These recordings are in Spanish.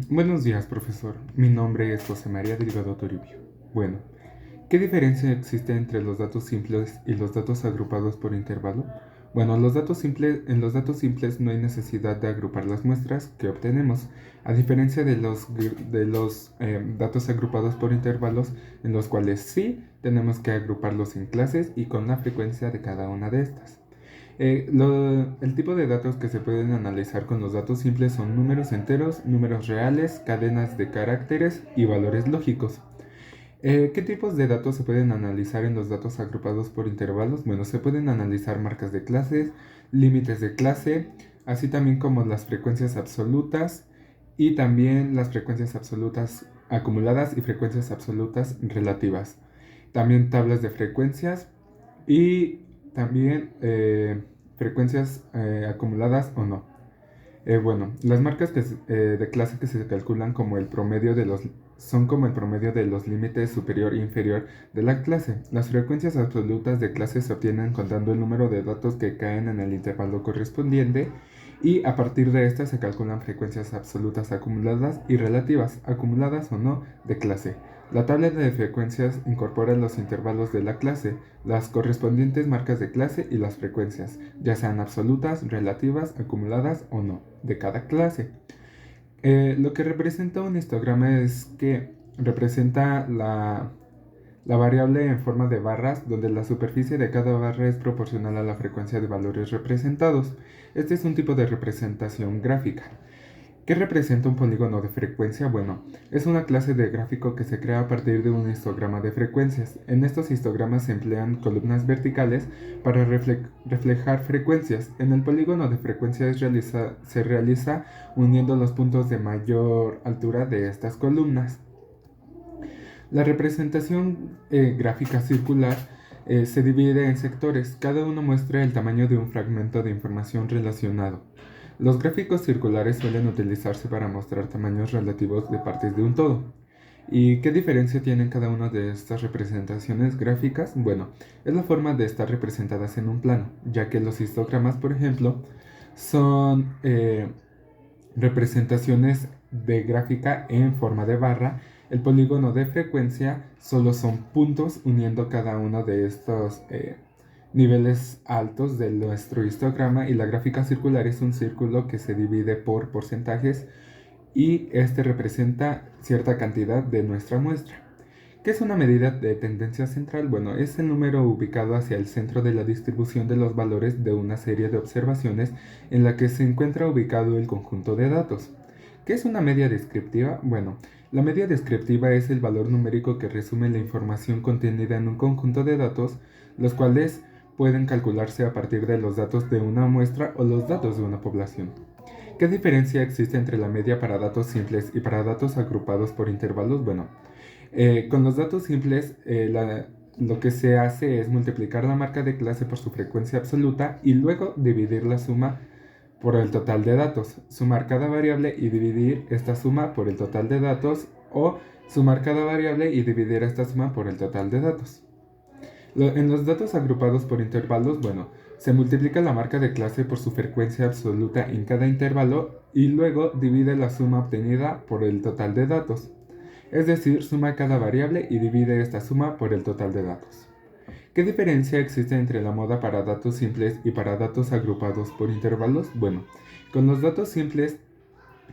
Buenos días, profesor. Mi nombre es José María Delgado Toribio. Bueno, ¿qué diferencia existe entre los datos simples y los datos agrupados por intervalo? Bueno, en los datos simples no hay necesidad de agrupar las muestras que obtenemos, a diferencia de los datos agrupados por intervalos, en los cuales sí tenemos que agruparlos en clases y con la frecuencia de cada una de estas. El tipo de datos que se pueden analizar con los datos simples son números enteros, números reales, cadenas de caracteres y valores lógicos. ¿Qué tipos de datos se pueden analizar en los datos agrupados por intervalos? Bueno, se pueden analizar marcas de clases, límites de clase, así también como las frecuencias absolutas y también las frecuencias absolutas acumuladas y frecuencias absolutas relativas. También tablas de frecuencias y también frecuencias acumuladas o no. Bueno, las marcas de clase que se calculan como el promedio de los son como el promedio de los límites superior e inferior de la clase. Las frecuencias absolutas de clase se obtienen contando el número de datos que caen en el intervalo correspondiente y a partir de estas se calculan frecuencias absolutas acumuladas y relativas, acumuladas o no, de clase. La tabla de frecuencias incorpora los intervalos de la clase, las correspondientes marcas de clase y las frecuencias, ya sean absolutas, relativas, acumuladas o no, de cada clase. Lo que representa un histograma es que representa la variable en forma de barras, donde la superficie de cada barra es proporcional a la frecuencia de valores representados. Este es un tipo de representación gráfica. ¿Qué representa un polígono de frecuencia? Bueno, es una clase de gráfico que se crea a partir de un histograma de frecuencias. En estos histogramas se emplean columnas verticales para reflejar frecuencias. En el polígono de frecuencias se realiza uniendo los puntos de mayor altura de estas columnas. La representación gráfica circular se divide en sectores. Cada uno muestra el tamaño de un fragmento de información relacionado. Los gráficos circulares suelen utilizarse para mostrar tamaños relativos de partes de un todo. ¿Y qué diferencia tienen cada una de estas representaciones gráficas? Bueno, es la forma de estar representadas en un plano, ya que los histogramas, por ejemplo, son representaciones de gráfica en forma de barra. El polígono de frecuencia solo son puntos uniendo cada uno de estos niveles altos de nuestro histograma, y la gráfica circular es un círculo que se divide por porcentajes y este representa cierta cantidad de nuestra muestra. ¿Qué es una medida de tendencia central? Bueno, es el número ubicado hacia el centro de la distribución de los valores de una serie de observaciones en la que se encuentra ubicado el conjunto de datos. ¿Qué es una media descriptiva? Bueno, la media descriptiva es el valor numérico que resume la información contenida en un conjunto de datos, los cuales pueden calcularse a partir de los datos de una muestra o los datos de una población. ¿Qué diferencia existe entre la media para datos simples y para datos agrupados por intervalos? Bueno, con los datos simples, lo que se hace es multiplicar la marca de clase por su frecuencia absoluta y luego dividir la suma por el total de datos, sumar cada variable y dividir esta suma por el total de datos, o sumar cada variable y dividir esta suma por el total de datos. En los datos agrupados por intervalos, bueno, se multiplica la marca de clase por su frecuencia absoluta en cada intervalo y luego divide la suma obtenida por el total de datos. Es decir, suma cada variable y divide esta suma por el total de datos. ¿Qué diferencia existe entre la moda para datos simples y para datos agrupados por intervalos? Bueno, con los datos simples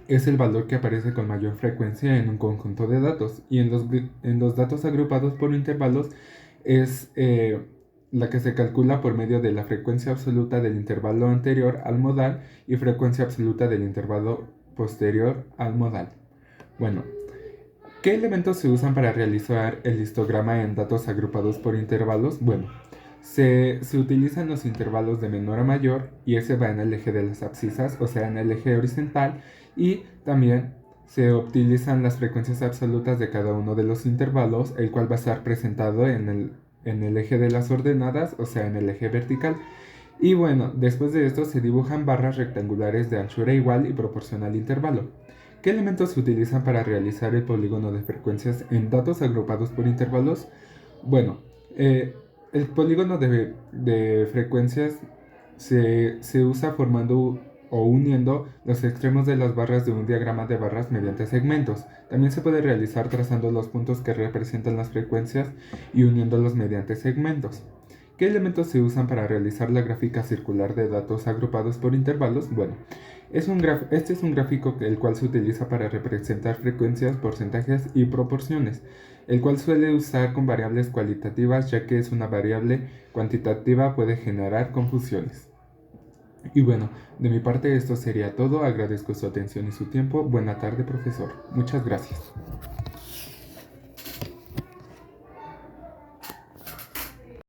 es el valor que aparece con mayor frecuencia en un conjunto de datos, y en los datos agrupados por intervalos es la que se calcula por medio de la frecuencia absoluta del intervalo anterior al modal y frecuencia absoluta del intervalo posterior al modal. Bueno, ¿qué elementos se usan para realizar el histograma en datos agrupados por intervalos? Bueno, se utilizan los intervalos de menor a mayor, y ese va en el eje de las abscisas, o sea, en el eje horizontal, y también se utilizan las frecuencias absolutas de cada uno de los intervalos, el cual va a estar presentado en el eje de las ordenadas, o sea, en el eje vertical. Y bueno, después de esto se dibujan barras rectangulares de anchura igual y proporcional al intervalo. ¿Qué elementos se utilizan para realizar el polígono de frecuencias en datos agrupados por intervalos? Bueno, el polígono de frecuencias se usa formando o uniendo los extremos de las barras de un diagrama de barras mediante segmentos. También se puede realizar trazando los puntos que representan las frecuencias y uniéndolos mediante segmentos. ¿Qué elementos se usan para realizar la gráfica circular de datos agrupados por intervalos? Bueno, este es un gráfico el cual se utiliza para representar frecuencias, porcentajes y proporciones, el cual suele usar con variables cualitativas, ya que es una variable cuantitativa puede generar confusiones. Y bueno, de mi parte esto sería todo. Agradezco su atención y su tiempo. Buena tarde, profesor. Muchas gracias.